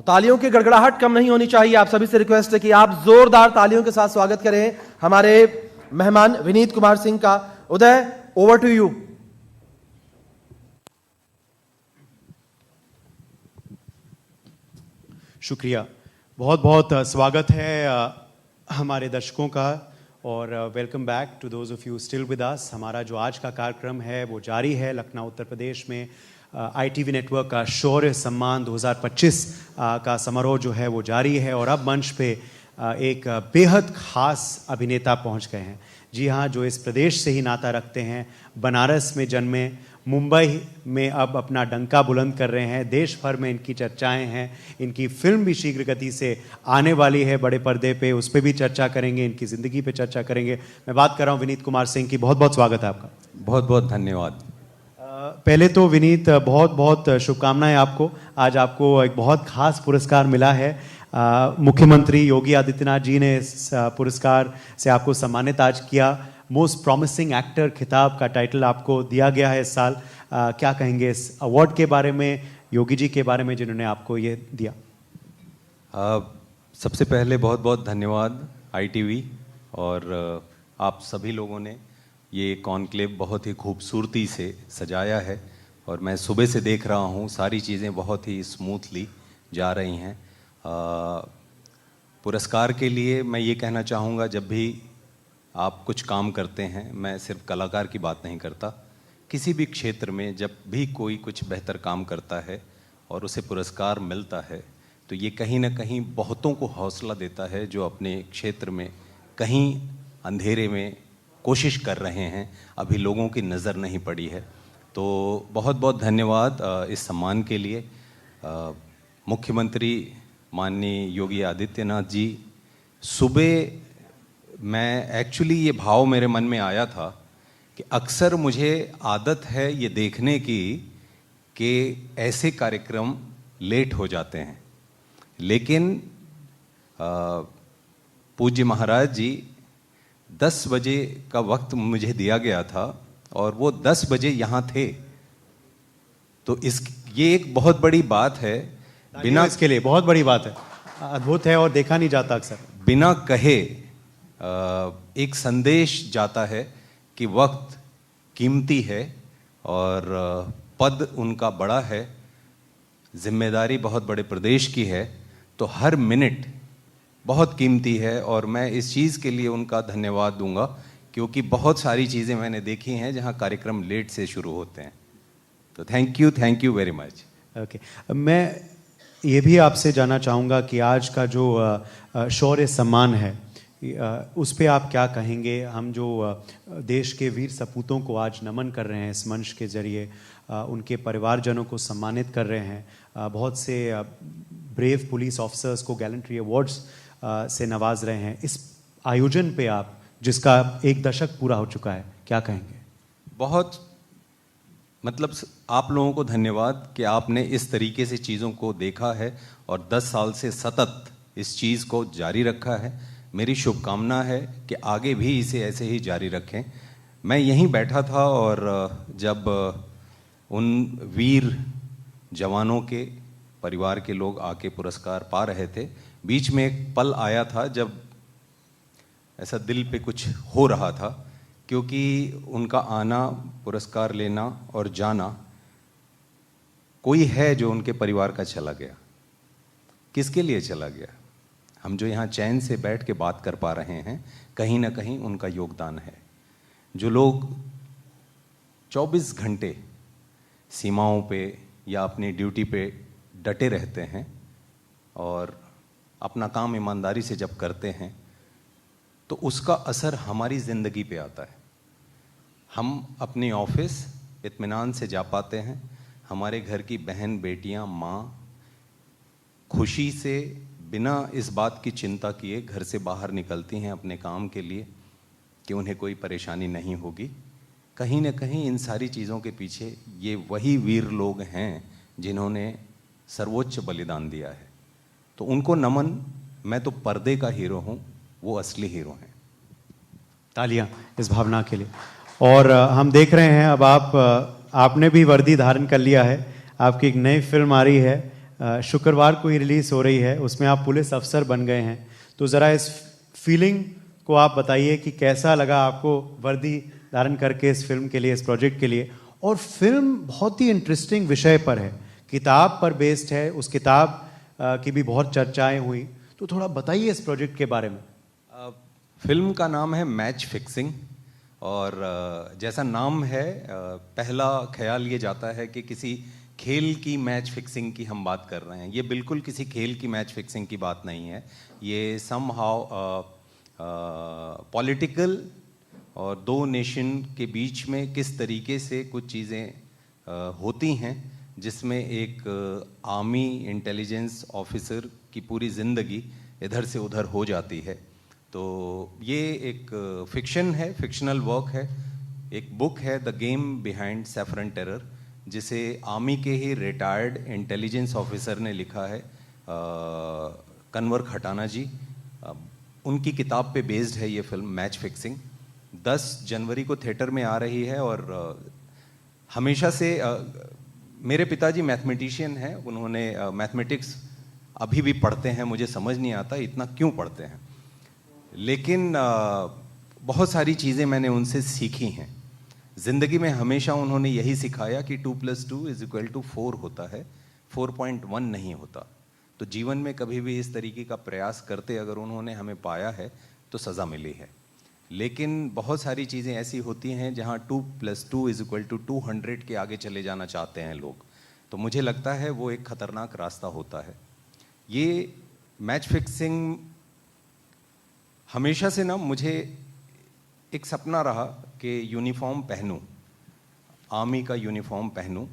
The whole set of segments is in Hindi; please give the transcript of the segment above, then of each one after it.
तालियों की गड़गड़ाहट कम नहीं होनी चाहिए। आप सभी से रिक्वेस्ट है कि आप जोरदार तालियों के साथ स्वागत करें हमारे मेहमान विनीत कुमार सिंह का। Uday, over to you. शुक्रिया, बहुत बहुत स्वागत है हमारे दर्शकों का और welcome back to those of you still with us. हमारा जो आज का कार्यक्रम है वो जारी है। लखनऊ उत्तर प्रदेश में ITV नेटवर्क का शौर्य सम्मान 2025 का समारोह जो है वो जारी है और अब मंच पे एक बेहद खास अभिनेता पहुंच गए हैं। जी हाँ, जो इस प्रदेश से ही नाता रखते हैं, बनारस में जन्मे, मुंबई में अब अपना डंका बुलंद कर रहे हैं, देश भर में इनकी चर्चाएं हैं। इनकी फिल्म भी शीघ्र गति से आने वाली है बड़े पर्दे पे, उस पर भी चर्चा करेंगे, इनकी ज़िंदगी पे चर्चा करेंगे। मैं बात कर रहा हूँ विनीत कुमार सिंह की। बहुत बहुत स्वागत है आपका। बहुत बहुत धन्यवाद। पहले तो विनीत बहुत बहुत शुभकामनाएं आपको। आज आपको एक बहुत खास पुरस्कार मिला है। मुख्यमंत्री योगी आदित्यनाथ जी ने इस पुरस्कार से आपको सम्मानित आज किया। मोस्ट प्रॉमिसिंग एक्टर खिताब का टाइटल आपको दिया गया है इस साल। क्या कहेंगे इस अवार्ड के बारे में, योगी जी के बारे में जिन्होंने आपको ये दिया? सबसे पहले बहुत बहुत धन्यवाद ITV और आप सभी लोगों ने ये कॉन्क्लेव बहुत ही खूबसूरती से सजाया है और मैं सुबह से देख रहा हूँ सारी चीज़ें बहुत ही स्मूथली जा रही हैं। पुरस्कार के लिए मैं ये कहना चाहूँगा, जब भी आप कुछ काम करते हैं, मैं सिर्फ कलाकार की बात नहीं करता, किसी भी क्षेत्र में जब भी कोई कुछ बेहतर काम करता है और उसे पुरस्कार मिलता है तो ये कहीं ना कहीं बहुतों को हौसला देता है जो अपने क्षेत्र में कहीं अंधेरे में कोशिश कर रहे हैं, अभी लोगों की नज़र नहीं पड़ी है। तो बहुत बहुत धन्यवाद इस सम्मान के लिए। मुख्यमंत्री माननीय योगी आदित्यनाथ जी, सुबह मैं एक्चुअली ये भाव मेरे मन में आया था कि अक्सर मुझे आदत है ये देखने की कि ऐसे कार्यक्रम लेट हो जाते हैं, लेकिन पूज्य महाराज जी 10 बजे का वक्त मुझे दिया गया था और वो 10 बजे यहाँ थे। तो ये एक बहुत बड़ी बात है, बिना इसके लिए बहुत बड़ी बात है, अद्भुत है और देखा नहीं जाता अक्सर। बिना कहे एक संदेश जाता है कि वक्त कीमती है और पद उनका बड़ा है, जिम्मेदारी बहुत बड़े प्रदेश की है, तो हर मिनट बहुत कीमती है और मैं इस चीज़ के लिए उनका धन्यवाद दूंगा क्योंकि बहुत सारी चीज़ें मैंने देखी हैं जहां कार्यक्रम लेट से शुरू होते हैं। तो thank you very much. Okay, मैं ये भी आपसे जानना चाहूँगा कि आज का जो शौर्य सम्मान है उस पे आप क्या कहेंगे? हम जो देश के वीर सपूतों को आज नमन कर रहे हैं इस मंच के जरिए, उनके परिवारजनों को सम्मानित कर रहे हैं, बहुत से ब्रेव पुलिस ऑफिसर्स को गैलेंट्री अवार्ड्स से नवाज रहे हैं, इस आयोजन पे आप, जिसका 1 दशक पूरा हो चुका है, क्या कहेंगे? बहुत मतलब आप लोगों को धन्यवाद कि आपने इस तरीके से चीज़ों को देखा है और 10 साल से सतत इस चीज़ को जारी रखा है। मेरी शुभकामना है कि आगे भी इसे ऐसे ही जारी रखें। मैं यहीं बैठा था और जब उन वीर जवानों के परिवार के लोग आके पुरस्कार पा रहे थे, बीच में एक पल आया था जब ऐसा दिल पे कुछ हो रहा था क्योंकि उनका आना, पुरस्कार लेना और जाना, कोई है जो उनके परिवार का चला गया। किसके लिए चला गया? हम जो यहाँ चैन से बैठ के बात कर पा रहे हैं, कहीं ना कहीं उनका योगदान है। जो लोग 24 घंटे सीमाओं पे या अपनी ड्यूटी पे डटे रहते हैं और अपना काम ईमानदारी से जब करते हैं तो उसका असर हमारी ज़िंदगी पे आता है। हम अपने ऑफिस इत्मीनान से जा पाते हैं, हमारे घर की बहन, बेटियां, माँ खुशी से बिना इस बात की चिंता किए घर से बाहर निकलती हैं अपने काम के लिए कि उन्हें कोई परेशानी नहीं होगी। कहीं ना कहीं इन सारी चीज़ों के पीछे ये वही वीर लोग हैं जिन्होंने सर्वोच्च बलिदान दिया है। तो उनको नमन। मैं तो पर्दे का हीरो हूँ, वो असली हीरो हैं। तालियां इस भावना के लिए। और हम देख रहे हैं अब आपने भी वर्दी धारण कर लिया है, आपकी एक नई फिल्म आ रही है शुक्रवार को ही रिलीज़ हो रही है, उसमें आप पुलिस अफसर बन गए हैं। तो ज़रा इस फीलिंग को आप बताइए कि कैसा लगा आपको वर्दी धारण करके इस फिल्म के लिए, इस प्रोजेक्ट के लिए। और फिल्म बहुत ही इंटरेस्टिंग विषय पर है, किताब पर बेस्ड है, उस किताब की भी बहुत चर्चाएं हुई, तो थोड़ा बताइए इस प्रोजेक्ट के बारे में। फिल्म का नाम है मैच फिक्सिंग, और जैसा नाम है पहला ख्याल ये जाता है कि किसी खेल की मैच फिक्सिंग की हम बात कर रहे हैं। ये बिल्कुल किसी खेल की मैच फिक्सिंग की बात नहीं है। ये समहाउ पॉलिटिकल और दो नेशन के बीच में किस तरीके से कुछ चीज़ें होती हैं, जिसमें एक आर्मी इंटेलिजेंस ऑफिसर की पूरी ज़िंदगी इधर से उधर हो जाती है। तो ये एक फिक्शन है, फिक्शनल वर्क है। एक बुक है the game behind saffron terror, जिसे आर्मी के ही रिटायर्ड इंटेलिजेंस ऑफिसर ने लिखा है, कन्वर खटाना जी। उनकी किताब पे बेस्ड है ये फिल्म मैच फिक्सिंग। 10 जनवरी को थिएटर में आ रही है। और हमेशा से मेरे पिताजी मैथमेटिशियन हैं, उन्होंने मैथमेटिक्स अभी भी पढ़ते हैं। मुझे समझ नहीं आता इतना क्यों पढ़ते हैं, लेकिन बहुत सारी चीज़ें मैंने उनसे सीखी हैं। ज़िंदगी में हमेशा उन्होंने यही सिखाया कि 2 + 2 = 4 होता है, 4.1 नहीं होता। तो जीवन में कभी भी इस तरीके का प्रयास करते अगर उन्होंने हमें पाया है तो सज़ा मिली है। लेकिन बहुत सारी चीज़ें ऐसी होती हैं जहाँ 2 + 2 = 200 के आगे चले जाना चाहते हैं लोग। तो मुझे लगता है वो एक ख़तरनाक रास्ता होता है। ये मैच फिक्सिंग हमेशा से ना मुझे एक सपना रहा कि यूनिफॉर्म पहनूं, आर्मी का यूनिफॉर्म पहनूं।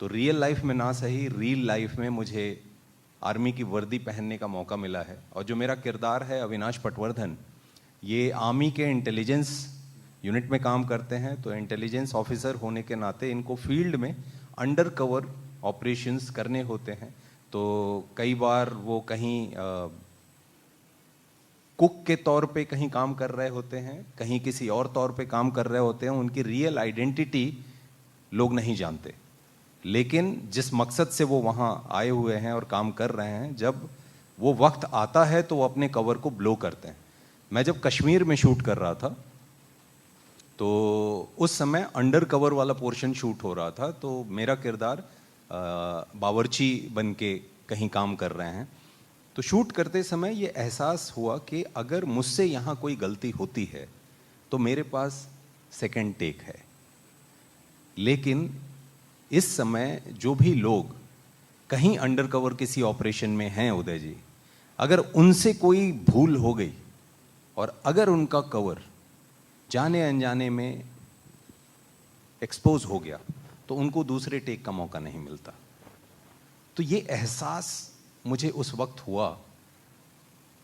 तो रियल लाइफ में ना सही, रियल लाइफ में मुझे आर्मी की वर्दी पहनने का मौका मिला है। और जो मेरा किरदार है अविनाश पटवर्धन, ये आर्मी के इंटेलिजेंस यूनिट में काम करते हैं। तो इंटेलिजेंस ऑफिसर होने के नाते इनको फील्ड में अंडर कवर ऑपरेशंस करने होते हैं। तो कई बार वो कहीं कुक के तौर पे कहीं काम कर रहे होते हैं, कहीं किसी और तौर पे काम कर रहे होते हैं। उनकी रियल आइडेंटिटी लोग नहीं जानते, लेकिन जिस मकसद से वो वहाँ आए हुए हैं और काम कर रहे हैं, जब वो वक्त आता है तो वो अपने कवर को ब्लो करते हैं। मैं जब कश्मीर में शूट कर रहा था तो उस समय अंडर कवर वाला पोर्शन शूट हो रहा था। तो मेरा किरदार बावर्ची बन के कहीं काम कर रहे हैं। तो शूट करते समय ये एहसास हुआ कि अगर मुझसे यहाँ कोई गलती होती है तो मेरे पास सेकंड टेक है। लेकिन इस समय जो भी लोग कहीं अंडर कवर किसी ऑपरेशन में हैं उदय जी, अगर उनसे कोई भूल हो गई और अगर उनका कवर जाने अनजाने में एक्सपोज हो गया तो उनको दूसरे टेक का मौका नहीं मिलता। तो ये एहसास मुझे उस वक्त हुआ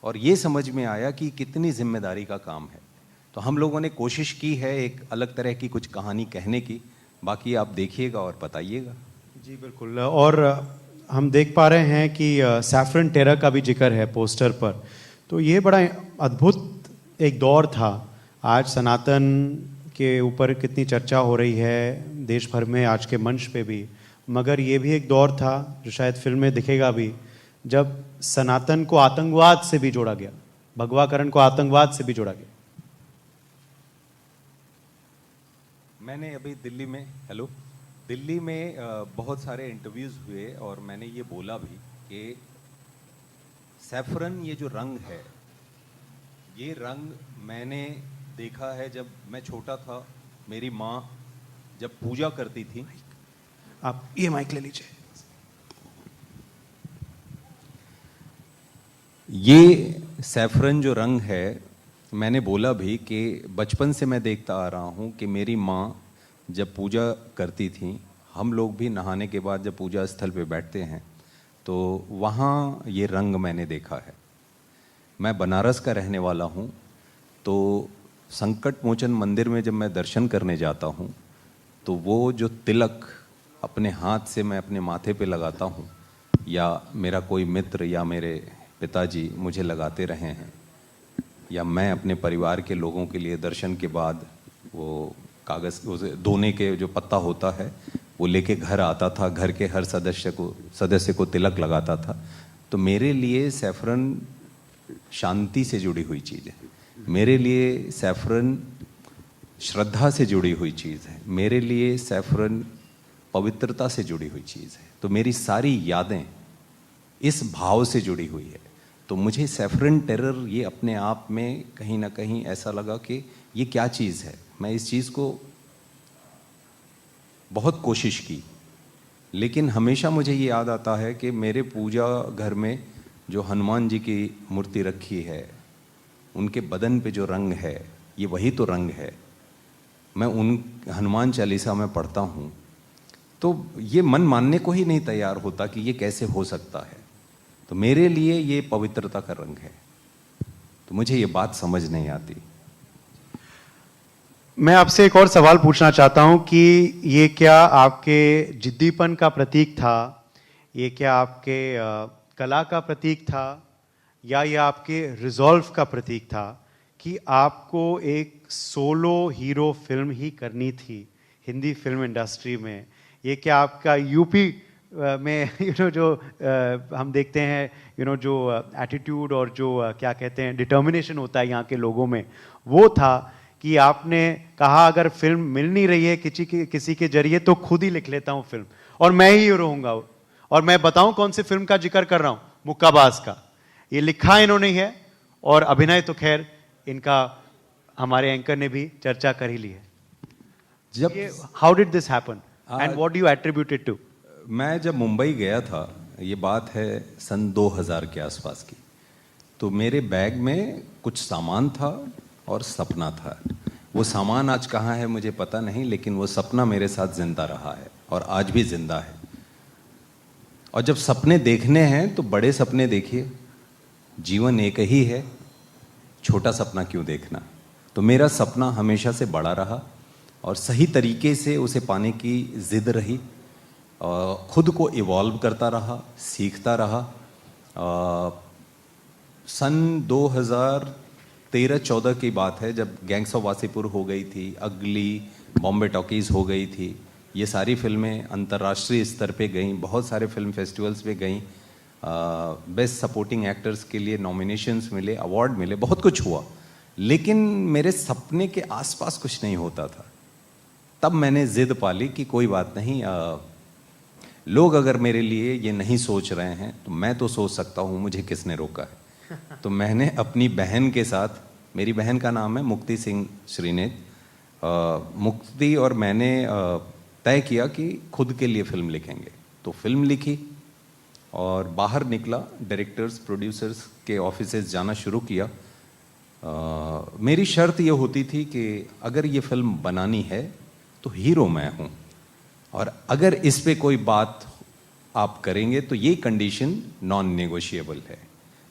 और ये समझ में आया कि कितनी जिम्मेदारी का काम है। तो हम लोगों ने कोशिश की है एक अलग तरह की कुछ कहानी कहने की। बाकी आप देखिएगा और बताइएगा। जी बिल्कुल। और हम देख पा रहे हैं कि सैफरन टेरर का भी जिक्र है पोस्टर पर। तो ये बड़ा अद्भुत एक दौर था। आज सनातन के ऊपर कितनी चर्चा हो रही है देश भर में, आज के मंच पे भी, मगर ये भी एक दौर था जो शायद फिल्म में दिखेगा भी, जब सनातन को आतंकवाद से भी जोड़ा गया, भगवाकरण को आतंकवाद से भी जोड़ा गया। मैंने अभी दिल्ली में बहुत सारे इंटरव्यूज़ हुए और मैंने ये बोला भी कि सैफरन ये जो रंग है, ये रंग मैंने देखा है जब मैं छोटा था। मेरी माँ जब पूजा करती थी, आप ये माइक ले लीजिए। ये सैफरन जो रंग है, मैंने बोला भी कि बचपन से मैं देखता आ रहा हूँ कि मेरी माँ जब पूजा करती थी, हम लोग भी नहाने के बाद जब पूजा स्थल पे बैठते हैं तो वहाँ ये रंग मैंने देखा है। मैं बनारस का रहने वाला हूँ, तो संकट मोचन मंदिर में जब मैं दर्शन करने जाता हूँ तो वो जो तिलक अपने हाथ से मैं अपने माथे पे लगाता हूँ, या मेरा कोई मित्र या मेरे पिताजी मुझे लगाते रहे हैं, या मैं अपने परिवार के लोगों के लिए दर्शन के बाद वो कागज़ धोने के जो पत्ता होता है वो वो लेके घर आता था, घर के हर सदस्य को तिलक लगाता था। तो मेरे लिए सैफरन शांति से जुड़ी हुई चीज़ है, मेरे लिए सैफरन श्रद्धा से जुड़ी हुई चीज़ है, मेरे लिए सैफरन पवित्रता से जुड़ी हुई चीज़ है। तो मेरी सारी यादें इस भाव से जुड़ी हुई है। तो मुझे सैफरन टेरर ये अपने आप में कहीं ना कहीं ऐसा लगा कि ये क्या चीज़ है। मैं इस चीज़ को बहुत कोशिश की, लेकिन हमेशा मुझे ये याद आता है कि मेरे पूजा घर में जो हनुमान जी की मूर्ति रखी है, उनके बदन पे जो रंग है, ये वही तो रंग है। मैं उन हनुमान चालीसा में पढ़ता हूँ तो ये मन मानने को ही नहीं तैयार होता कि ये कैसे हो सकता है। तो मेरे लिए ये पवित्रता का रंग है। तो मुझे ये बात समझ नहीं आती। मैं आपसे एक और सवाल पूछना चाहता हूं कि ये क्या आपके जिद्दीपन का प्रतीक था, ये क्या आपके कला का प्रतीक था, या ये आपके रिजॉल्व का प्रतीक था कि आपको एक सोलो हीरो फिल्म ही करनी थी हिंदी फिल्म इंडस्ट्री में? ये क्या आपका यूपी में जो हम देखते हैं जो एटीट्यूड और जो क्या कहते हैं डिटर्मिनेशन होता है यहाँ के लोगों में, वो था कि आपने कहा अगर फिल्म मिल नहीं रही है किसी के जरिए तो खुद ही लिख लेता हूँ फिल्म और मैं ही रहूँगा। और मैं बताऊँ कौन सी फिल्म का जिक्र कर रहा हूँ? मुक्काबाज का। ये लिखा इन्होंने ही है और अभिनय तो खैर इनका हमारे एंकर ने भी चर्चा कर ही ली है। जब how did this happen and what do you attribute it to? मैं जब मुंबई गया था, ये बात है सन 2000 के आसपास की, तो मेरे बैग में कुछ सामान था और सपना था। वो सामान आज कहाँ है मुझे पता नहीं, लेकिन वो सपना मेरे साथ जिंदा रहा है और आज भी जिंदा है। और जब सपने देखने हैं तो बड़े सपने देखिए, जीवन एक ही है, छोटा सपना क्यों देखना। तो मेरा सपना हमेशा से बड़ा रहा और सही तरीके से उसे पाने की जिद रही। खुद को इवॉल्व करता रहा, सीखता रहा। सन 2013-14 की बात है जब गैंग्स ऑफ वासेपुर हो गई थी, अगली, बॉम्बे टॉकीज़ हो गई थी। ये सारी फिल्में अंतर्राष्ट्रीय स्तर पे गईं, बहुत सारे फिल्म फेस्टिवल्स पे गईं। बेस्ट सपोर्टिंग एक्टर्स के लिए नॉमिनेशंस मिले, अवार्ड मिले, बहुत कुछ हुआ। लेकिन मेरे सपने के आसपास कुछ नहीं होता था। तब मैंने जिद पाली कि कोई बात नहीं, लोग अगर मेरे लिए ये नहीं सोच रहे हैं तो मैं तो सोच सकता हूँ, मुझे किसने रोका है। तो मैंने अपनी बहन के साथ, मेरी बहन का नाम है मुक्ति सिंह श्रीनेत, मुक्ति और मैंने तय किया कि खुद के लिए फिल्म लिखेंगे। तो फिल्म लिखी और बाहर निकला, डायरेक्टर्स प्रोड्यूसर्स के ऑफिसेज जाना शुरू किया। मेरी शर्त ये होती थी कि अगर ये फिल्म बनानी है तो हीरो मैं हूँ, और अगर इस पे कोई बात आप करेंगे तो ये कंडीशन नॉन नेगोशिएबल है।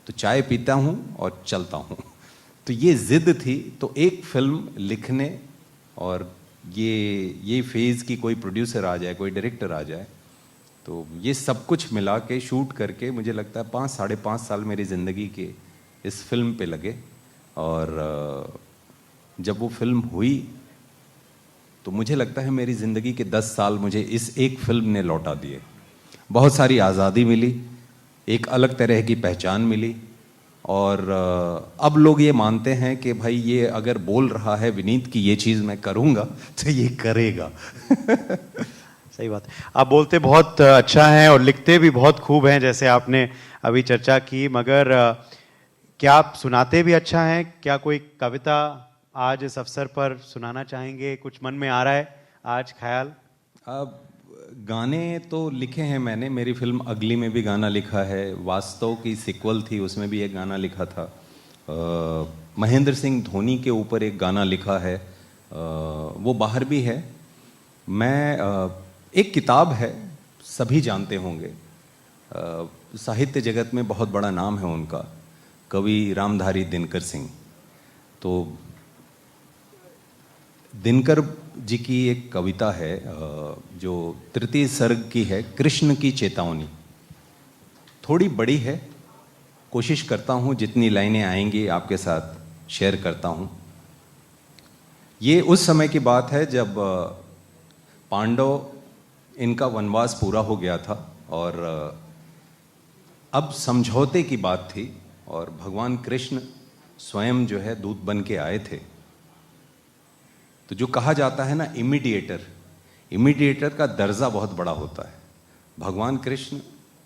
तो चाय पीता हूँ और चलता हूँ। तो ये जिद थी। तो एक फिल्म लिखने और ये फेज़ की कोई प्रोड्यूसर आ जाए, कोई डायरेक्टर आ जाए, तो ये सब कुछ मिला के शूट करके मुझे लगता है 5-5.5 साल मेरी ज़िंदगी के इस फिल्म पे लगे। और जब वो फिल्म हुई तो मुझे लगता है मेरी ज़िंदगी के 10 साल मुझे इस एक फिल्म ने लौटा दिए। बहुत सारी आज़ादी मिली, एक अलग तरह की पहचान मिली, और अब लोग ये मानते हैं कि भाई ये अगर बोल रहा है विनीत कि ये चीज़ मैं करूँगा तो ये करेगा। सही बात है। आप बोलते बहुत अच्छा हैं और लिखते भी बहुत खूब हैं, जैसे आपने अभी चर्चा की, मगर क्या आप सुनाते भी अच्छा हैं? क्या कोई कविता आज इस अवसर पर सुनाना चाहेंगे? कुछ मन में आ रहा है आज ख्याल? अब गाने तो लिखे हैं मैंने, मेरी फिल्म अगली में भी गाना लिखा है, वास्तव की सीक्वल थी उसमें भी एक गाना लिखा था, महेंद्र सिंह धोनी के ऊपर एक गाना लिखा है, वो बाहर भी है। मैं एक किताब है, सभी जानते होंगे, साहित्य जगत में बहुत बड़ा नाम है उनका, कवि रामधारी दिनकर सिंह। तो दिनकर जी की एक कविता है जो तृतीय सर्ग की है, कृष्ण की चेतावनी। थोड़ी बड़ी है, कोशिश करता हूँ जितनी लाइनें आएंगी आपके साथ शेयर करता हूँ। ये उस समय की बात है जब पांडव इनका वनवास पूरा हो गया था और अब समझौते की बात थी और भगवान कृष्ण स्वयं जो है दूत बन के आए थे। तो जो कहा जाता है ना इमीडिएटर का दर्जा बहुत बड़ा होता है। भगवान कृष्ण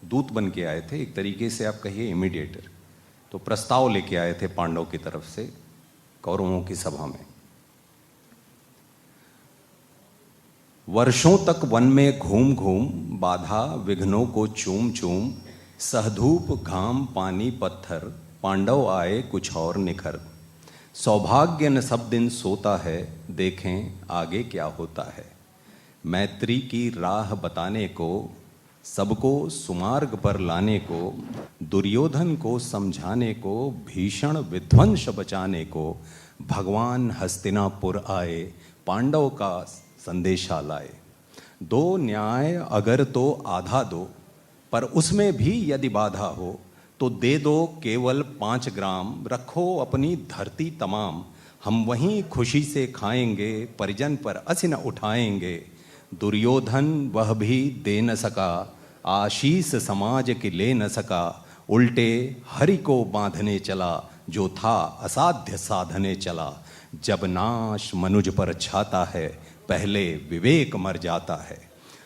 दूत बन के आए थे, एक तरीके से आप कहिए इमीडिएटर। तो प्रस्ताव लेके आए थे पांडव की तरफ से कौरवों की सभा में। वर्षों तक वन में घूम घूम बाधा विघ्नों को चूम चूम, सहधूप घाम पानी पत्थर पांडव आए कुछ और निखर। सौभाग्य न सब दिन सोता है, देखें आगे क्या होता है। मैत्री की राह बताने को, सबको सुमार्ग पर लाने को, दुर्योधन को समझाने को, भीषण विध्वंस बचाने को, भगवान हस्तिनापुर आए, पांडव का संदेशा लाए। दो न्याय अगर तो आधा दो, पर उसमें भी यदि बाधा हो तो दे दो केवल 5 ग्राम। रखो अपनी धरती तमाम, हम वहीं खुशी से खाएंगे, परिजन पर असी न उठाएंगे। दुर्योधन वह भी दे न सका, आशीष समाज की ले न सका। उल्टे हरि को बांधने चला, जो था असाध्य साधने चला। जब नाश मनुज पर छाता है, पहले विवेक मर जाता है।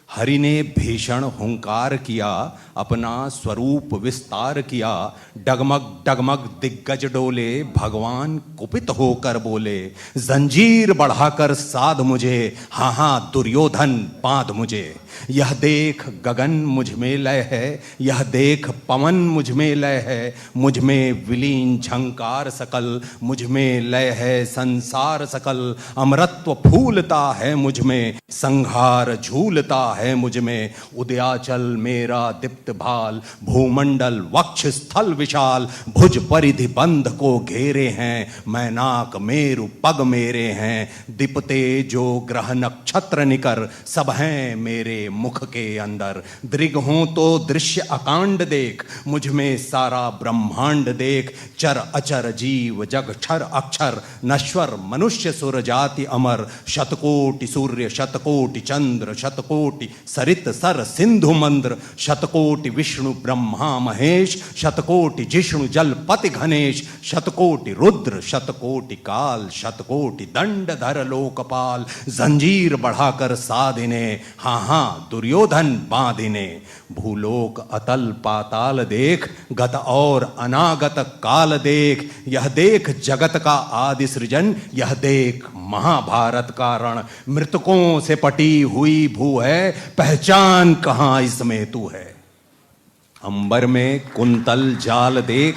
हरि ने भीषण हुंकार किया, अपना स्वरूप विस्तार किया। डगमग डगमग दिग्गज डोले, भगवान कुपित होकर बोले। जंजीर बढ़ाकर साध मुझे, हाँ हाँ दुर्योधन बांध मुझे। यह देख गगन मुझ में लय है, यह देख पवन मुझ में लय है। मुझ में विलीन झंकार सकल, मुझ में लय है संसार सकल। अमरत्व फूलता है मुझ में, संहार झूलता है मुझ में। उदयाचल मेरा दीप्त भाल, भूमंडल वक्ष स्थल विशाल। भुज परिधि बंध को घेरे हैं, मैनाक मेरु पग मेरे हैं। दीपते जो ग्रह नक्षत्र निकर, सब हैं मेरे मुख के अंदर। दृग हों तो दृश्य अकांड देख, मुझ में सारा ब्रह्मांड देख। चर अचर जीव जग क्षर अक्षर, नश्वर मनुष्य सुर जाति अमर। शतकोटि सूर्य शतकोटि चंद्र, शतकोटि सरित सर सिंधु मंद्र। शतकोटि विष्णु ब्रह्मा महेश, शतकोटि जिष्णु जलपति घनेश। शतकोटि रुद्र शतकोटि काल, शतकोटि दंडधर लोकपाल। जंजीर बढ़ाकर साधिने, हाँ हाँ दुर्योधन बांधिने। भूलोक अतल पाताल देख, गत और अनागत काल देख। यह देख जगत का आदि सृजन, यह देख महाभारत का रण। मृतकों से पटी हुई भू है, पहचान कहां इसमें तू है। अंबर में कुंतल जाल देख,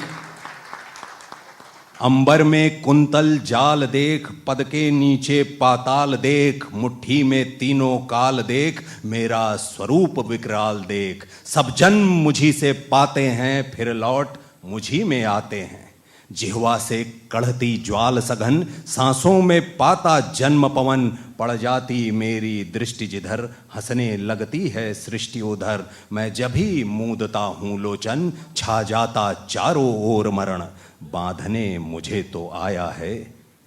अंबर में कुंतल जाल देख। पद के नीचे पाताल देख, मुट्ठी में तीनों काल देख। मेरा स्वरूप विकराल देख। सब जन्म मुझी से पाते हैं, फिर लौट मुझी में आते हैं। जिह्वा से कढ़ती ज्वाल सघन, सांसों में पाता जन्म पवन। पड़ जाती मेरी दृष्टि जिधर, हंसने लगती है सृष्टि उधर। मैं जब भी मूंदता हूं लोचन, छा जाता चारों ओर मरण। बांधने मुझे तो आया है,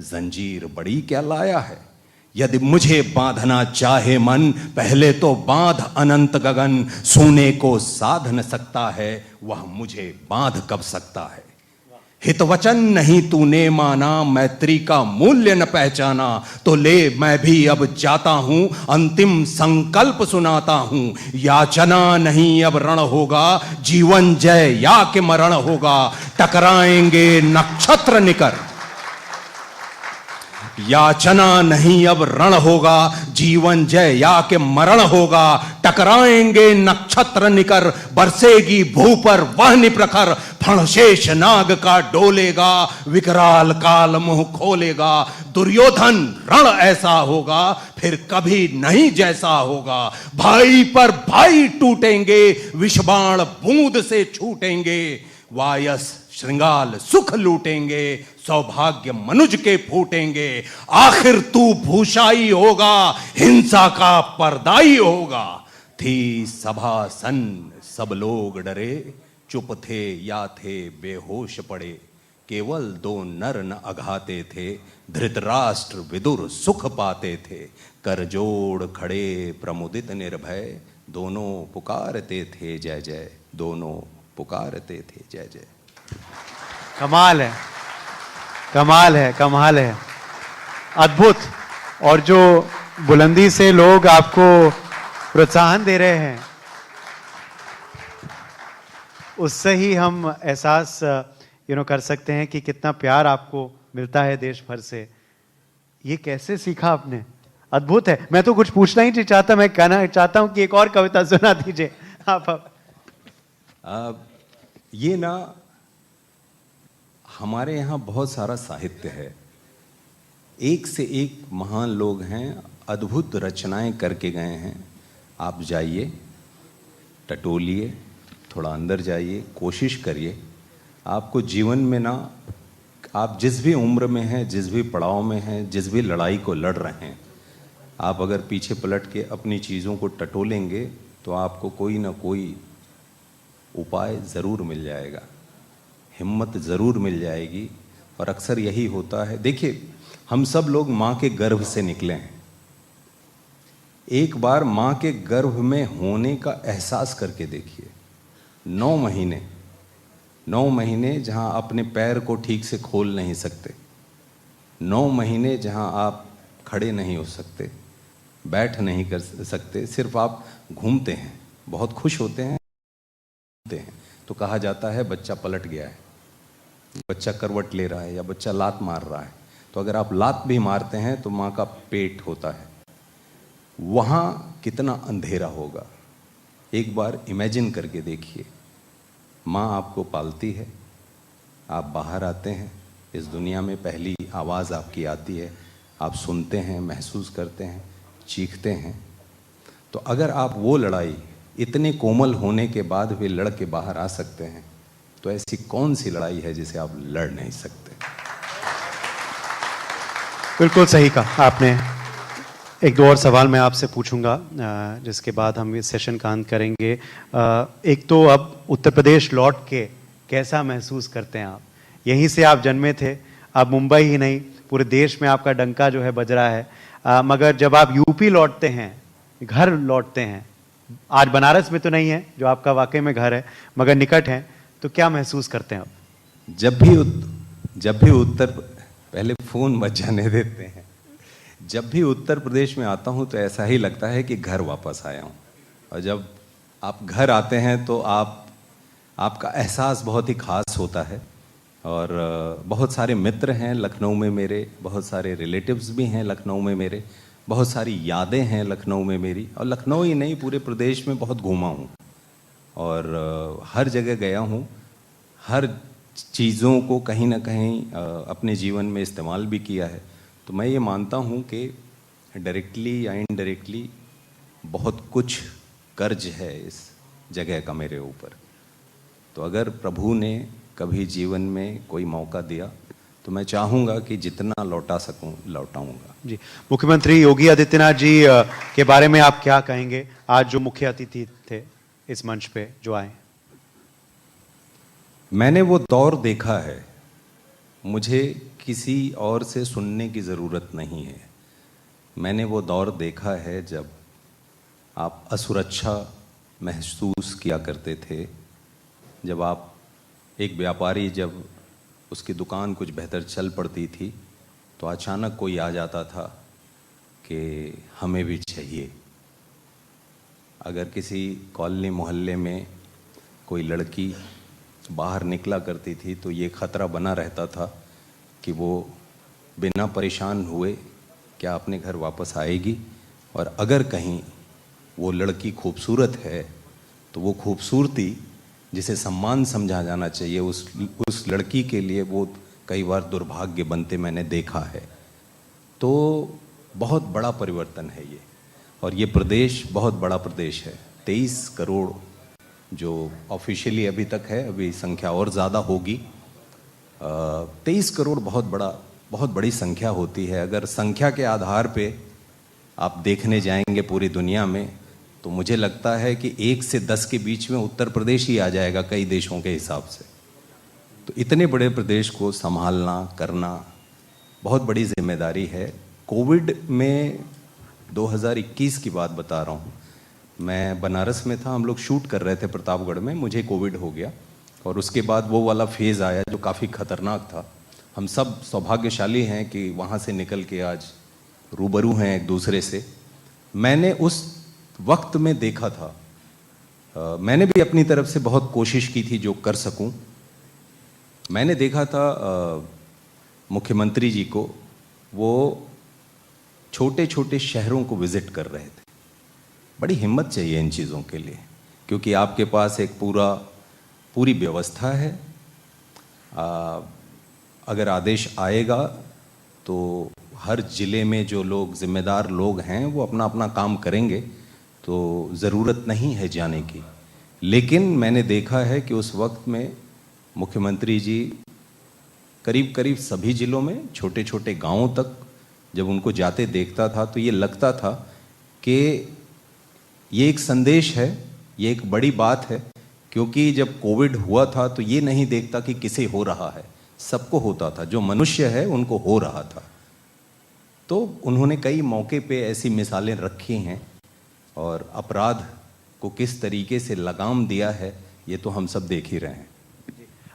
जंजीर बड़ी क्या लाया है। यदि मुझे बांधना चाहे मन, पहले तो बांध अनंत गगन। सोने को साध न सकता है, वह मुझे बांध कब सकता है। हित वचन नहीं तूने माना, मैत्री का मूल्य न पहचाना। तो ले मैं भी अब जाता हूं, अंतिम संकल्प सुनाता हूं। याचना नहीं अब रण होगा, जीवन जय या के मरण होगा। टकराएंगे नक्षत्र निकर, याचना नहीं अब रण होगा। जीवन जय या के मरण होगा। टकराएंगे नक्षत्र निकर, बरसेगी भू पर वह निप्रखर। फणशेष नाग का डोलेगा, विकराल काल मुंह खोलेगा। दुर्योधन रण ऐसा होगा, फिर कभी नहीं जैसा होगा। भाई पर भाई टूटेंगे, विषबाण बूंद से छूटेंगे। वायस श्रृंगाल सुख लूटेंगे, सौभाग्य मनुज के फूटेंगे। आखिर तू भूषाई होगा, हिंसा का परदाई होगा। थी सभा सन, सब लोग डरे। चुप थे या थे बेहोश पड़े। केवल दो नर न अघाते थे, धृतराष्ट्र विदुर सुख पाते थे। कर जोड़ खड़े प्रमुदित निर्भय, दोनों पुकारते थे जय जय, दोनों पुकारते थे जय जय। कमाल है, कमाल है, कमाल है, अद्भुत। और जो बुलंदी से लोग आपको प्रोत्साहन दे रहे हैं, उससे ही हम एहसास कर सकते हैं कि कितना प्यार आपको मिलता है देश भर से। ये कैसे सीखा आपने? अद्भुत है। मैं तो कुछ पूछना ही नहीं चाहता, मैं कहना चाहता हूं कि एक और कविता सुना दीजिए आप। ये ना, हमारे यहाँ बहुत सारा साहित्य है, एक से एक महान लोग हैं, अद्भुत रचनाएं करके गए हैं। आप जाइए, टटोलिए, थोड़ा अंदर जाइए, कोशिश करिए। आपको जीवन में ना, आप जिस भी उम्र में हैं, जिस भी पड़ाव में हैं, जिस भी लड़ाई को लड़ रहे हैं, आप अगर पीछे पलट के अपनी चीज़ों को टटोलेंगे तो आपको कोई ना कोई उपाय ज़रूर मिल जाएगा, हिम्मत ज़रूर मिल जाएगी। और अक्सर यही होता है। देखिए, हम सब लोग माँ के गर्भ से निकले हैं। एक बार माँ के गर्भ में होने का एहसास करके देखिए। 9 महीने जहाँ अपने पैर को ठीक से खोल नहीं सकते, 9 महीने जहाँ आप खड़े नहीं हो सकते, बैठ नहीं कर सकते, सिर्फ आप घूमते हैं, बहुत खुश होते हैं, तो कहा जाता है बच्चा पलट गया है, बच्चा करवट ले रहा है, या बच्चा लात मार रहा है। तो अगर आप लात भी मारते हैं तो माँ का पेट होता है, वहाँ कितना अंधेरा होगा। एक बार इमेजिन करके देखिए, माँ आपको पालती है, आप बाहर आते हैं, इस दुनिया में पहली आवाज़ आपकी आती है, आप सुनते हैं, महसूस करते हैं, चीखते हैं। तो अगर आप वो लड़ाई इतने कोमल होने के बाद भी लड़ के बाहर आ सकते हैं, तो ऐसी कौन सी लड़ाई है जिसे आप लड़ नहीं सकते? बिल्कुल सही कहा आपने। एक दो और सवाल मैं आपसे पूछूंगा, जिसके बाद हम इस सेशन का अंत करेंगे। एक तो अब उत्तर प्रदेश लौट के कैसा महसूस करते हैं आप? यहीं से आप जन्मे थे, अब मुंबई ही नहीं पूरे देश में आपका डंका जो है बज रहा है। मगर जब आप यूपी लौटते हैं, घर लौटते हैं, आज बनारस में तो नहीं है जो आपका वाकई में घर है, मगर निकट है, तो क्या महसूस करते हैं आप? जब भी उत्तर, पहले फोन बज जाने देते हैं, जब भी उत्तर प्रदेश में आता हूँ तो ऐसा ही लगता है कि घर वापस आया हूँ। और जब आप घर आते हैं तो आपका एहसास बहुत ही खास होता है। और बहुत सारे मित्र हैं लखनऊ में मेरे, बहुत सारे रिलेटिव्स भी हैं लखनऊ में मेरे, बहुत सारी यादें हैं लखनऊ में मेरी। और लखनऊ ही नहीं, पूरे प्रदेश में बहुत घूमा हूँ और हर जगह गया हूँ, हर चीज़ों को कहीं ना कहीं अपने जीवन में इस्तेमाल भी किया है। तो मैं ये मानता हूँ कि डायरेक्टली या इनडायरेक्टली बहुत कुछ कर्ज है इस जगह का मेरे ऊपर। तो अगर प्रभु ने कभी जीवन में कोई मौका दिया तो मैं चाहूँगा कि जितना लौटा सकूँ लौटाऊँगा। जी, मुख्यमंत्री योगी आदित्यनाथ जी के बारे में आप क्या कहेंगे, आज जो मुख्य अतिथि थे इस मंच पे जो आए? मैंने वो दौर देखा है, मुझे किसी और से सुनने की ज़रूरत नहीं है। मैंने वो दौर देखा है जब आप असुरक्षा महसूस किया करते थे, जब आप एक व्यापारी, जब उसकी दुकान कुछ बेहतर चल पड़ती थी तो अचानक कोई आ जाता था कि हमें भी चाहिए। अगर किसी कॉलोनी मोहल्ले में कोई लड़की बाहर निकला करती थी तो ये खतरा बना रहता था कि वो बिना परेशान हुए क्या अपने घर वापस आएगी। और अगर कहीं वो लड़की खूबसूरत है तो वो खूबसूरती जिसे सम्मान समझा जाना चाहिए, उस लड़की के लिए वो कई बार दुर्भाग्य बनते मैंने देखा है। तो बहुत बड़ा परिवर्तन है ये। और ये प्रदेश बहुत बड़ा प्रदेश है, 23 करोड़ जो ऑफिशियली अभी तक है, अभी संख्या और ज़्यादा होगी। 23 करोड़ बहुत बड़ी संख्या होती है। अगर संख्या के आधार पे आप देखने जाएंगे पूरी दुनिया में तो मुझे लगता है कि 1 से 10 के बीच में उत्तर प्रदेश ही आ जाएगा कई देशों के हिसाब से। तो इतने बड़े प्रदेश को संभालना करना बहुत बड़ी जिम्मेदारी है। कोविड में 2021 की बात बता रहा हूँ, मैं बनारस में था, हम लोग शूट कर रहे थे प्रतापगढ़ में, मुझे कोविड हो गया और उसके बाद वो वाला फेज़ आया जो काफ़ी खतरनाक था। हम सब सौभाग्यशाली हैं कि वहाँ से निकल के आज रूबरू हैं एक दूसरे से। मैंने उस वक्त में देखा था, मैंने भी अपनी तरफ से बहुत कोशिश की थी जो कर सकूं। मैंने देखा था मुख्यमंत्री जी को, वो छोटे छोटे शहरों को विजिट कर रहे थे। बड़ी हिम्मत चाहिए इन चीज़ों के लिए, क्योंकि आपके पास एक पूरी व्यवस्था है। अगर आदेश आएगा तो हर जिले में जो लोग जिम्मेदार लोग हैं वो अपना अपना काम करेंगे, तो ज़रूरत नहीं है जाने की। लेकिन मैंने देखा है कि उस वक्त में मुख्यमंत्री जी करीब करीब सभी जिलों में, छोटे छोटे गांवों तक जब उनको जाते देखता था तो ये लगता था कि ये एक संदेश है, ये एक बड़ी बात है। क्योंकि जब कोविड हुआ था तो ये नहीं देखता कि किसे हो रहा है, सबको होता था, जो मनुष्य है उनको हो रहा था। तो उन्होंने कई मौके पे ऐसी मिसालें रखी हैं और अपराध को किस तरीके से लगाम दिया है ये तो हम सब देख ही रहे हैं।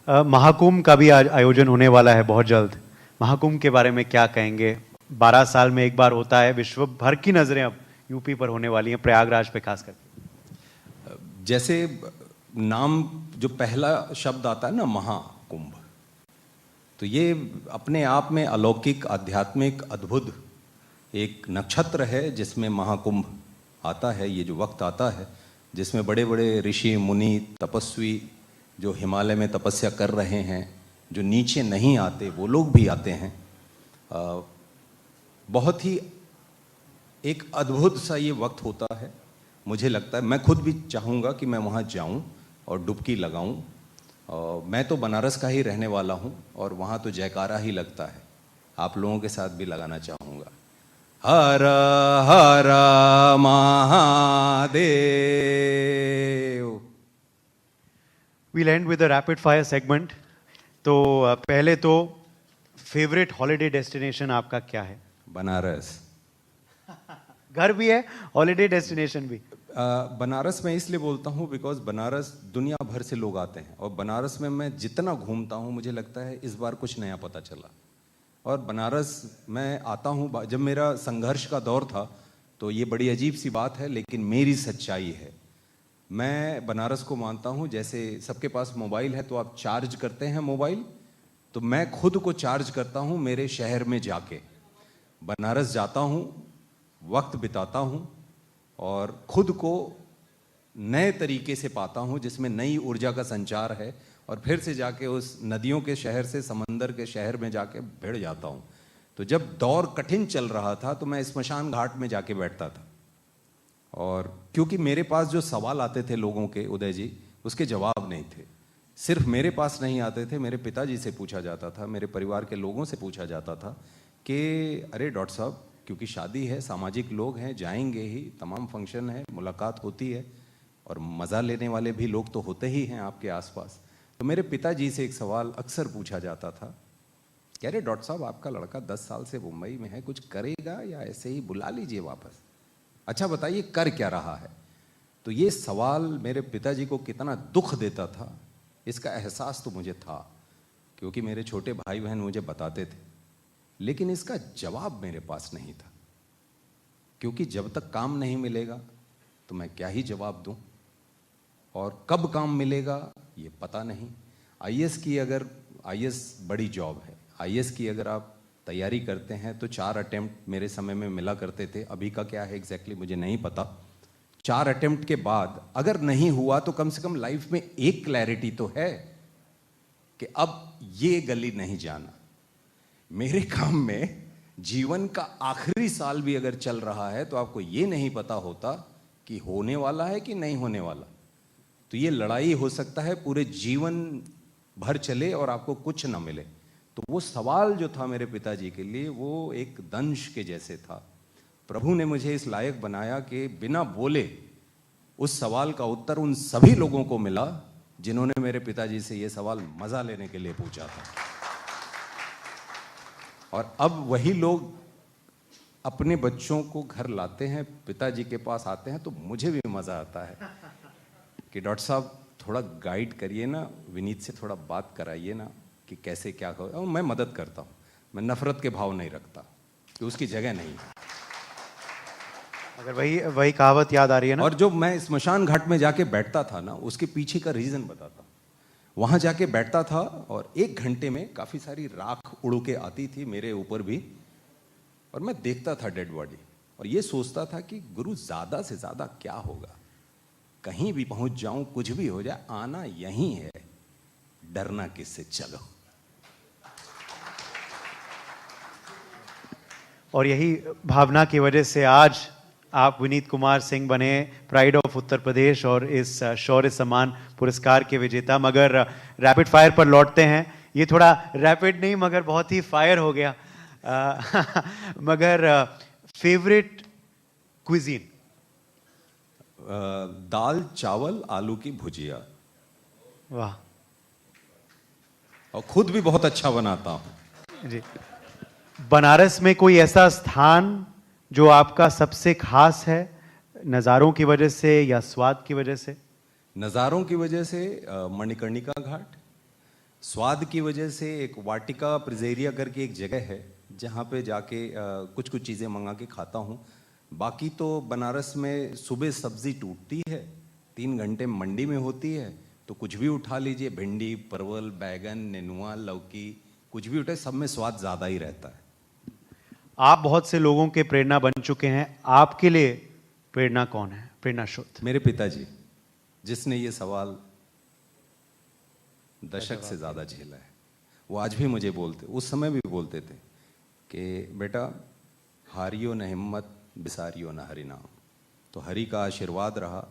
महाकुंभ का भी आज आयोजन होने वाला है बहुत जल्द। महाकुंभ के बारे में क्या कहेंगे? 12 साल में एक बार होता है, विश्व भर की नज़रें अब यूपी पर होने वाली हैं, प्रयागराज पे खास करके। जैसे नाम जो पहला शब्द आता है ना, महाकुंभ, तो ये अपने आप में अलौकिक, आध्यात्मिक, अद्भुत एक नक्षत्र है जिसमें महाकुंभ आता है। ये जो वक्त आता है जिसमें बड़े बड़े ऋषि मुनि तपस्वी जो हिमालय में तपस्या कर रहे हैं, जो नीचे नहीं आते वो लोग भी आते हैं। बहुत ही एक अद्भुत सा ये वक्त होता है। मुझे लगता है, मैं खुद भी चाहूँगा कि मैं वहाँ जाऊँ और डुबकी लगाऊँ। मैं तो बनारस का ही रहने वाला हूँ और वहाँ तो जयकारा ही लगता है। आप लोगों के साथ भी लगाना चाहूँगा। हर हर Mahadev. We'll end with a rapid fire segment. तो पहले तो फेवरेट हॉलिडे डेस्टिनेशन आपका क्या है? बनारस। घर भी है, हॉलिडे डेस्टिनेशन भी? बनारस मैं इसलिए बोलता हूँ बिकॉज बनारस दुनिया भर से लोग आते हैं और बनारस में मैं जितना घूमता हूँ मुझे लगता है इस बार कुछ नया पता चला। और बनारस मैं आता हूँ, जब मेरा संघर्ष का दौर था तो ये बड़ी अजीब सी बात है लेकिन मेरी सच्चाई है। मैं बनारस को मानता हूँ, जैसे सबके पास मोबाइल है तो आप चार्ज करते हैं मोबाइल, तो मैं खुद को चार्ज करता हूँ मेरे शहर में जाके। बनारस जाता हूँ, वक्त बिताता हूँ और खुद को नए तरीके से पाता हूँ जिसमें नई ऊर्जा का संचार है, और फिर से जाके उस नदियों के शहर से समंदर के शहर में जाके भिड़ जाता हूँ। तो जब दौर कठिन चल रहा था तो मैं स्मशान घाट में जाके बैठता था, और क्योंकि मेरे पास जो सवाल आते थे लोगों के, उदय जी, उसके जवाब नहीं थे। सिर्फ मेरे पास नहीं आते थे, मेरे पिताजी से पूछा जाता था, मेरे परिवार के लोगों से पूछा जाता था कि अरे डॉक्टर साहब, क्योंकि शादी है, सामाजिक लोग हैं, जाएंगे ही, तमाम फंक्शन है, मुलाकात होती है और मज़ा लेने वाले भी लोग तो होते ही हैं आपके आसपास। तो मेरे पिताजी से एक सवाल अक्सर पूछा जाता था कि अरे डॉक्टर साहब, आपका लड़का 10 साल से मुंबई में है, कुछ करेगा या ऐसे ही बुला लीजिए वापस? अच्छा बताइए कर क्या रहा है? तो ये सवाल मेरे पिताजी को कितना दुख देता था इसका एहसास तो मुझे था, क्योंकि मेरे छोटे भाई बहन मुझे बताते थे, लेकिन इसका जवाब मेरे पास नहीं था। क्योंकि जब तक काम नहीं मिलेगा तो मैं क्या ही जवाब दूं, और कब काम मिलेगा ये पता नहीं। आईएएस बड़ी जॉब है। आईएएस की अगर आप तैयारी करते हैं तो 4 अटेम्प्ट मेरे समय में मिला करते थे, अभी का क्या है एग्जैक्टली मुझे नहीं पता। 4 अटेम्प्ट के बाद अगर नहीं हुआ तो कम से कम लाइफ में एक क्लैरिटी तो है कि अब ये गली नहीं जाना। मेरे काम में जीवन का आखिरी साल भी अगर चल रहा है तो आपको ये नहीं पता होता कि होने वाला है कि नहीं होने वाला। तो ये लड़ाई हो सकता है पूरे जीवन भर चले और आपको कुछ ना मिले। तो वो सवाल जो था मेरे पिताजी के लिए, वो एक दंश के जैसे था। प्रभु ने मुझे इस लायक बनाया कि बिना बोले उस सवाल का उत्तर उन सभी लोगों को मिला जिन्होंने मेरे पिताजी से ये सवाल मजा लेने के लिए पूछा था। और अब वही लोग अपने बच्चों को घर लाते हैं, पिताजी के पास आते हैं, तो मुझे भी मजा आता है कि डॉक्टर साहब थोड़ा गाइड करिए ना, विनीत से थोड़ा बात कराइए ना कि कैसे क्या करो। और मैं मदद करता हूँ, मैं नफरत के भाव नहीं रखता कि उसकी जगह नहीं। अगर वही कहावत याद आ रही है ना। और जो मैं स्मशान घाट में जाके बैठता था ना, उसके पीछे का रीजन बताता हूँ। वहां जाके बैठता था और 1 घंटे में काफी सारी राख उड़ के आती थी मेरे ऊपर भी, और मैं देखता था डेड बॉडी और ये सोचता था कि गुरु ज्यादा से ज्यादा क्या होगा, कहीं भी पहुंच जाऊं, कुछ भी हो जाए, आना यहीं है, डरना किससे, चलो। और यही भावना की वजह से आज आप विनीत कुमार सिंह बने प्राइड ऑफ उत्तर प्रदेश और इस शौर्य सम्मान पुरस्कार के विजेता। मगर रैपिड फायर पर लौटते हैं। ये थोड़ा रैपिड नहीं मगर बहुत ही फायर हो गया। मगर फेवरेट क्विजीन? दाल चावल आलू की भुजिया। वाह। और खुद भी बहुत अच्छा बनाता हूं जी। बनारस में कोई ऐसा स्थान जो आपका सबसे खास है, नज़ारों की वजह से या स्वाद की वजह से? नज़ारों की वजह से मणिकर्णिका घाट, स्वाद की वजह से एक वाटिका प्रिजेरिया करके एक जगह है जहाँ पे जाके कुछ कुछ चीज़ें मंगा के खाता हूँ। बाकी तो बनारस में सुबह सब्जी टूटती है, 3 घंटे मंडी में होती है, तो कुछ भी उठा लीजिए, भिंडी, परवल, बैगन, नेनुआ, लौकी, कुछ भी उठे, सब में स्वाद ज़्यादा ही रहता है। आप बहुत से लोगों के प्रेरणा बन चुके हैं, आपके लिए प्रेरणा कौन है, प्रेरणा स्रोत? मेरे पिताजी, जिसने ये सवाल दशक से ज़्यादा झेला है। वो आज भी मुझे बोलते, उस समय भी बोलते थे कि बेटा हारियो न हिम्मत, बिसारियो न हरि नाम। तो हरि का आशीर्वाद रहा,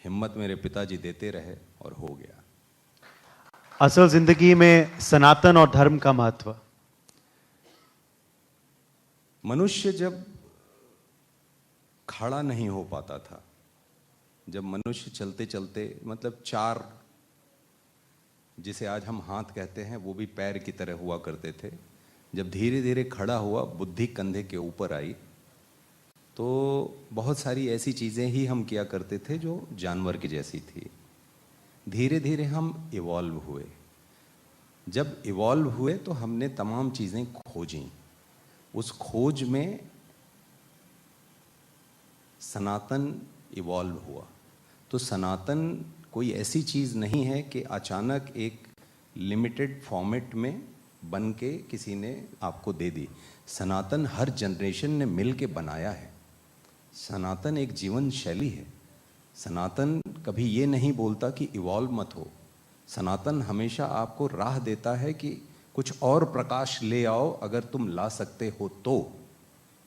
हिम्मत मेरे पिताजी देते रहे और हो गया। असल जिंदगी में सनातन और धर्म का महत्व? मनुष्य जब खड़ा नहीं हो पाता था, जब मनुष्य चलते चलते, मतलब 4, जिसे आज हम हाथ कहते हैं, वो भी पैर की तरह हुआ करते थे, जब धीरे धीरे खड़ा हुआ, बुद्धि कंधे के ऊपर आई, तो बहुत सारी ऐसी चीज़ें ही हम किया करते थे जो जानवर की जैसी थी। धीरे धीरे हम इवॉल्व हुए। जब इवॉल्व हुए तो हमने तमाम चीज़ें खोजी। उस खोज में सनातन इवॉल्व हुआ। तो सनातन कोई ऐसी चीज़ नहीं है कि अचानक एक लिमिटेड फॉर्मेट में बन के किसी ने आपको दे दी। सनातन हर जनरेशन ने मिल के बनाया है। सनातन एक जीवन शैली है। सनातन कभी ये नहीं बोलता कि इवॉल्व मत हो। सनातन हमेशा आपको राह देता है कि कुछ और प्रकाश ले आओ, अगर तुम ला सकते हो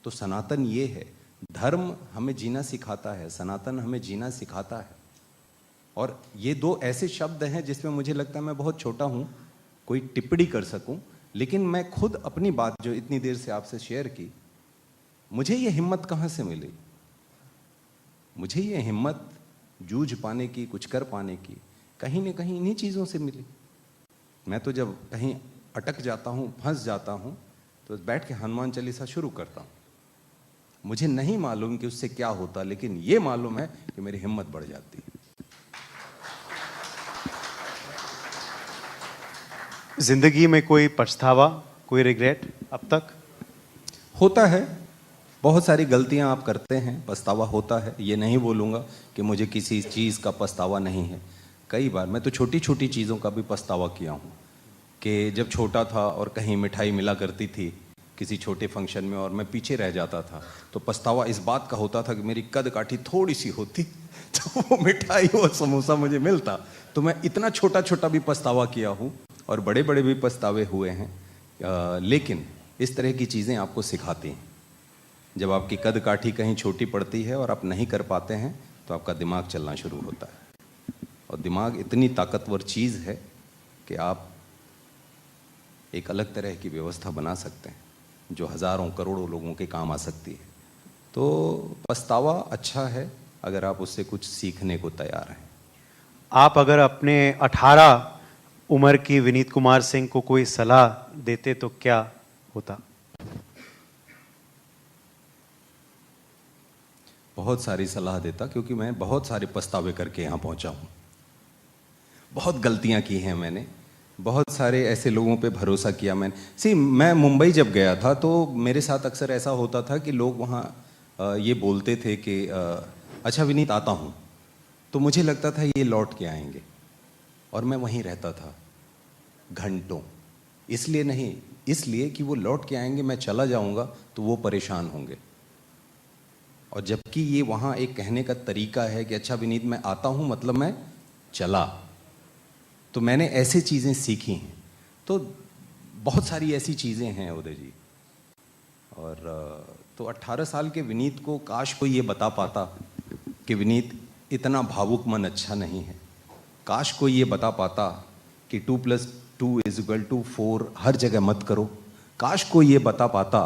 तो सनातन ये है। धर्म हमें जीना सिखाता है, सनातन हमें जीना सिखाता है। और ये 2 ऐसे शब्द हैं जिसमें मुझे लगता है मैं बहुत छोटा हूँ, कोई टिप्पणी कर सकूं, लेकिन मैं खुद अपनी बात जो इतनी देर से आपसे शेयर की, मुझे ये हिम्मत कहाँ से मिली? मुझे ये हिम्मत जूझ पाने की, कुछ कर पाने की, कहीं न कहीं इन्हीं चीज़ों से मिली। मैं तो जब कहीं अटक जाता हूँ, फंस जाता हूँ, तो बैठ के हनुमान चालीसा शुरू करता हूँ। मुझे नहीं मालूम कि उससे क्या होता, लेकिन ये मालूम है कि मेरी हिम्मत बढ़ जाती है। जिंदगी में कोई पछतावा, कोई रिग्रेट अब तक? होता है, बहुत सारी गलतियां आप करते हैं, पछतावा होता है। ये नहीं बोलूँगा कि मुझे किसी चीज़ का पछतावा नहीं है। कई बार मैं तो छोटी छोटी चीज़ों का भी पछतावा किया हूँ कि जब छोटा था और कहीं मिठाई मिला करती थी किसी छोटे फंक्शन में और मैं पीछे रह जाता था, तो पछतावा इस बात का होता था कि मेरी कद काठी थोड़ी सी होती तो वो मिठाई और समोसा मुझे मिलता। तो मैं इतना छोटा छोटा भी पछतावा किया हूँ और बड़े बड़े भी पछतावे हुए हैं। लेकिन इस तरह की चीज़ें आपको सिखाती हैं। जब आपकी कद काठी कहीं छोटी पड़ती है और आप नहीं कर पाते हैं, तो आपका दिमाग चलना शुरू होता है। और दिमाग इतनी ताकतवर चीज़ है कि आप एक अलग तरह की व्यवस्था बना सकते हैं जो हज़ारों करोड़ों लोगों के काम आ सकती है। तो पछतावा अच्छा है अगर आप उससे कुछ सीखने को तैयार हैं। आप अगर अपने 18 उम्र की विनीत कुमार सिंह को कोई सलाह देते तो क्या होता? बहुत सारी सलाह देता, क्योंकि मैं बहुत सारे पछतावे करके यहाँ पहुँचा हूँ। बहुत गलतियाँ की हैं मैंने, बहुत सारे ऐसे लोगों पे भरोसा किया मैंने। मैं मुंबई जब गया था तो मेरे साथ अक्सर ऐसा होता था कि लोग वहाँ ये बोलते थे कि अच्छा विनीत आता हूँ, तो मुझे लगता था ये लौट के आएंगे, और मैं वहीं रहता था घंटों। इसलिए नहीं, इसलिए कि वो लौट के आएंगे, मैं चला जाऊँगा तो वो परेशान होंगे। और जबकि ये वहाँ एक कहने का तरीका है कि अच्छा विनीत मैं आता हूँ मतलब मैं चला। तो मैंने ऐसे चीज़ें सीखी हैं। तो बहुत सारी ऐसी चीज़ें हैं उदय जी। और तो 18 साल के विनीत को काश कोई ये बता पाता कि विनीत इतना भावुक मन अच्छा नहीं है। काश कोई ये बता पाता कि 2+2=4 हर जगह मत करो। काश कोई ये बता पाता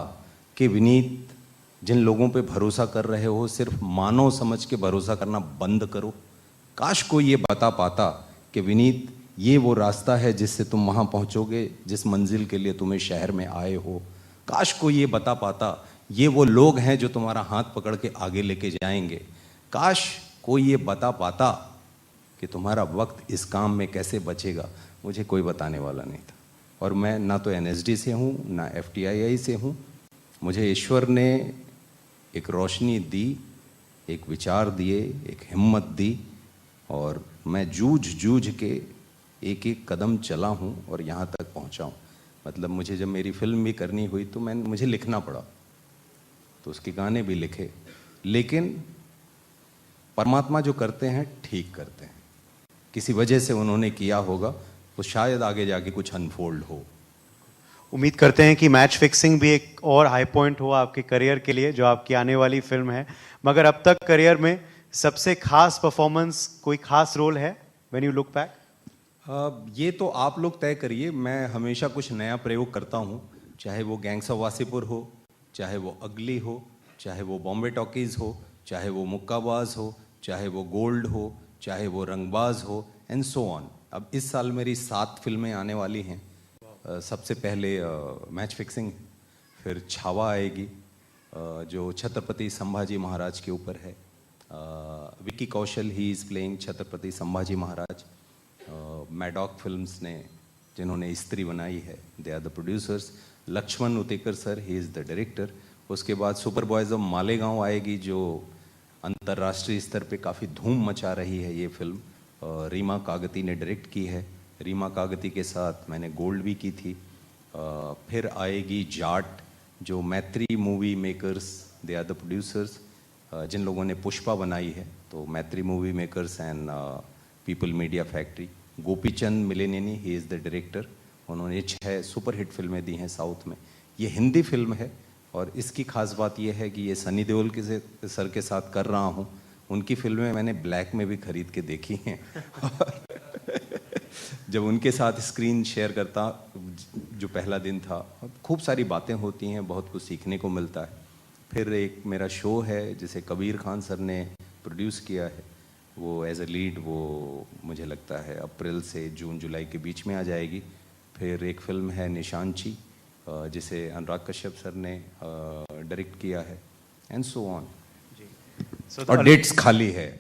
कि विनीत जिन लोगों पे भरोसा कर रहे हो सिर्फ मानव समझ के भरोसा करना बंद करो। काश कोई ये बता पाता कि विनीत ये वो रास्ता है जिससे तुम वहाँ पहुँचोगे जिस मंजिल के लिए तुम्हें शहर में आए हो। काश कोई ये बता पाता ये वो लोग हैं जो तुम्हारा हाथ पकड़ के आगे लेके जाएंगे। काश कोई ये बता पाता कि तुम्हारा वक्त इस काम में कैसे बचेगा। मुझे कोई बताने वाला नहीं था, और मैं ना तो NSD से हूँ ना FTII से हूँ। मुझे ईश्वर ने एक रोशनी दी, एक विचार दिए, एक हिम्मत दी, और मैं जूझ के एक एक कदम चला हूँ और यहाँ तक पहुँचा हूँ। मतलब मुझे जब मेरी फिल्म भी करनी हुई तो मुझे लिखना पड़ा, तो उसके गाने भी लिखे। लेकिन परमात्मा जो करते हैं ठीक करते हैं, किसी वजह से उन्होंने किया होगा, तो शायद आगे जाके कुछ अनफोल्ड हो। उम्मीद करते हैं कि मैच फिक्सिंग भी एक और हाई पॉइंट हो आपके करियर के लिए, जो आपकी आने वाली फिल्म है। मगर अब तक करियर में सबसे खास परफॉर्मेंस, कोई खास रोल है व्हेन यू लुक बैक? ये तो आप लोग तय करिए। मैं हमेशा कुछ नया प्रयोग करता हूँ, चाहे वो गैंग्स ऑफ वासेपुर हो, चाहे वो अगली हो, चाहे वो बॉम्बे टॉकीज़ हो, चाहे वो मुक्काबाज हो, चाहे वो गोल्ड हो, चाहे वो रंगबाज हो, एंड सो ऑन। अब इस साल मेरी 7 फिल्में आने वाली हैं। सबसे पहले मैच फिक्सिंग, फिर छावा आएगी जो छत्रपति संभाजी महाराज के ऊपर है। Vicky Kaushal he is playing Chhatrapati Sambhaji Maharaj. Maddock films ने जिन्होंने स्त्री बनाई है, they are the producers. Laxman Utekar sir, he is the director. उसके बाद सुपर बॉयज़ ऑफ मालेगांव आएगी, जो अंतर्राष्ट्रीय स्तर पे काफ़ी धूम मचा रही है ये फिल्म। रीमा कागती ने डायरेक्ट की है। रीमा कागती के साथ मैंने गोल्ड भी की थी। फिर आएगी जाट, जो Mythri movie makers, they are the producers, जिन लोगों ने पुष्पा बनाई है। तो Mythri movie makers and people media factory. Gopichand Malineni, he is the director. उन्होंने 6 सुपरहिट फिल्में दी हैं साउथ में। ये हिंदी फिल्म है, और इसकी खास बात यह है कि ये सनी देओल के सर के साथ कर रहा हूँ। उनकी फिल्में मैंने ब्लैक में भी खरीद के देखी हैं। जब उनके साथ स्क्रीन शेयर करता, जो पहला दिन था, खूब सारी बातें होती हैं, बहुत कुछ सीखने को मिलता है। फिर एक मेरा शो है जिसे कबीर खान सर ने प्रोड्यूस किया है, वो एज ए लीड, वो मुझे लगता है अप्रैल से जून जुलाई के बीच में आ जाएगी। फिर एक फिल्म है निशांची, जिसे अनुराग कश्यप सर ने डायरेक्ट किया है, एंड सो ऑन। और डेट्स खाली है।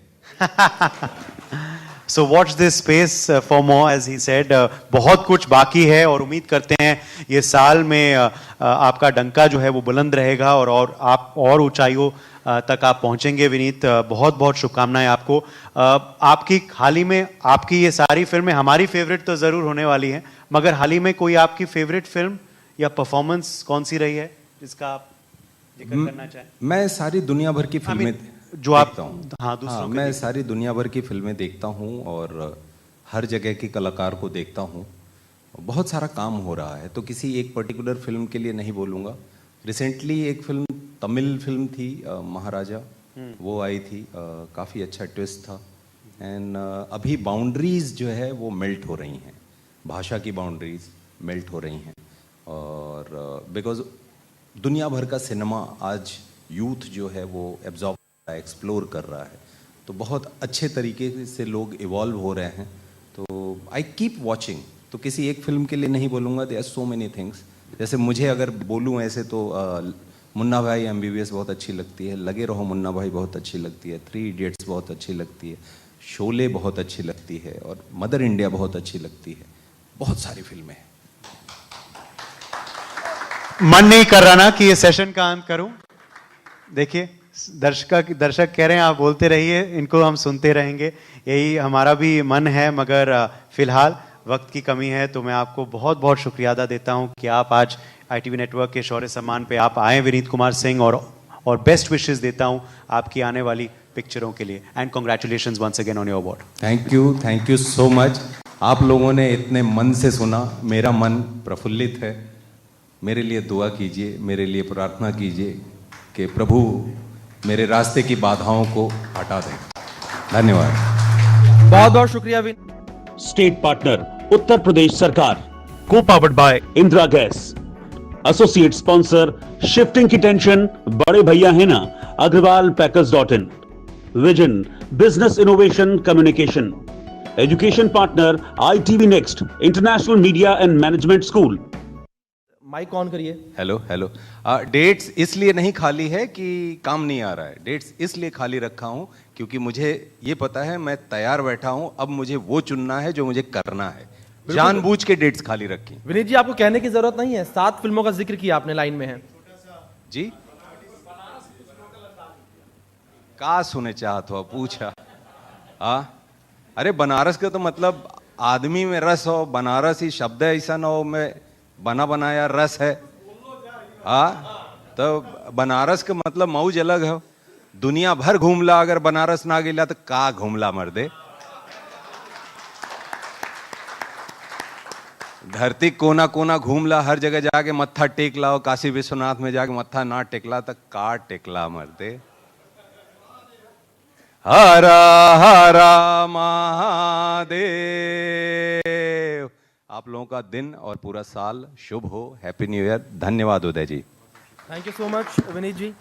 So watch this space for more, as he said. बहुत कुछ बाकी है, और उम्मीद करते हैं ये साल में आपका डंका जो है वो बुलंद रहेगा, और आप और ऊंचाइयों तक आप पहुंचेंगे विनीत। बहुत बहुत शुभकामनाएं आपको। आपकी हाल ही में, आपकी ये सारी फिल्में हमारी फेवरेट तो ज़रूर होने वाली हैं, मगर हाल ही में कोई आपकी फेवरेट फिल्म या परफॉर्मेंस कौन सी रही है जिसका आप जिक्र करना चाहें? मैं सारी दुनिया भर की फिल्में जो आप देखता हूँ। हाँ, दूसरों के मैं सारी दुनिया भर की फिल्में देखता हूँ, और हर जगह के कलाकार को देखता हूँ। बहुत सारा काम हो रहा है, तो किसी एक पर्टिकुलर फिल्म के लिए नहीं बोलूँगा। रिसेंटली एक फिल्म, तमिल फिल्म थी महाराजा, वो आई थी। काफ़ी अच्छा ट्विस्ट था। एंड अभी बाउंड्रीज जो है वो मेल्ट हो रही हैं, भाषा की बाउंड्रीज मेल्ट हो रही हैं। और बिकॉज दुनिया भर का सिनेमा आज यूथ जो है वो एब्जॉर्ब, एक्सप्लोर कर रहा है। तो तो बहुत अच्छे तरीके से लोग इवॉल्व हो रहे हैं। तो आई कीप वॉचिंग। तो किसी एक फिल्म के लिए नहीं बोलूँगा, there are so many things. जैसे मुझे अगर बोलूँ ऐसे तो मुन्ना भाई MBBS बहुत अच्छी लगती है, लगे रहो मुन्ना भाई बहुत अच्छी लगती है, 3 इडियट्स बहुत अच्छी लगती है, शोले बहुत अच्छी लगती है, और मदर इंडिया बहुत अच्छी लगती है। बहुत सारी फिल्में हैं। मन नहीं कर रहा ना कि ये सेशन का अंत करूं। देखिए, दर्शक कह रहे हैं आप बोलते रहिए, इनको हम सुनते रहेंगे, यही हमारा भी मन है। मगर फिलहाल वक्त की कमी है, तो मैं आपको बहुत बहुत शुक्रिया अदा देता हूं कि आप आज ITV नेटवर्क के शौर्य सम्मान पे आप आए विनीत कुमार सिंह, और बेस्ट विशेस देता हूं आपकी आने वाली पिक्चरों के लिए। And congratulations once again on your award. Thank you so much. आप लोगों ने इतने मन से सुना, मेरा मन प्रफुल्लित है। मेरे लिए दुआ कीजिए, मेरे लिए प्रार्थना कीजिए कि प्रभु मेरे रास्ते की बाधाओं को हटा दें। धन्यवाद। बहुत बहुत शुक्रिया विनीत। स्टेट पार्टनर उत्तर प्रदेश सरकार, Co-powered by Indira gas, associate sponsor shifting की टेंशन बड़े भैया है ना, अग्रवाल पैकर्स.in, vision business innovation communication, education partner ITV next international media and management school. Mic on करिए। हेलो। डेट्स इसलिए नहीं खाली है कि काम नहीं आ रहा है, डेट्स इसलिए खाली रखा हूं क्योंकि मुझे ये पता है मैं तैयार बैठा हूं, अब मुझे वो चुनना है जो मुझे करना है। जानबूझ के डेट्स खाली रखी। विनीत जी, आपको कहने की जरूरत नहीं है, 7 फिल्मों का जिक्र किया आपने, लाइन में है जी। का सुने चाहत हो, पूछा। अरे बनारस का तो मतलब आदमी में रस हो, बनारस ही शब्द ऐसा ना हो में बना बनाया रस है। तो बनारस का मतलब मौज अलग है। दुनिया भर घूमला, अगर बनारस ना गिला तो का घूमला मर्दे। धरती कोना कोना घूमला, हर जगह जाके मत्था टेक लाओ, काशी विश्वनाथ में जाके मत्था ना टेकला तो का टेकला मर्दे। हरा हरा महादेव। आप लोगों का दिन और पूरा साल शुभ हो। Happy new year. धन्यवाद Uday ji. Thank you so much Vineet ji.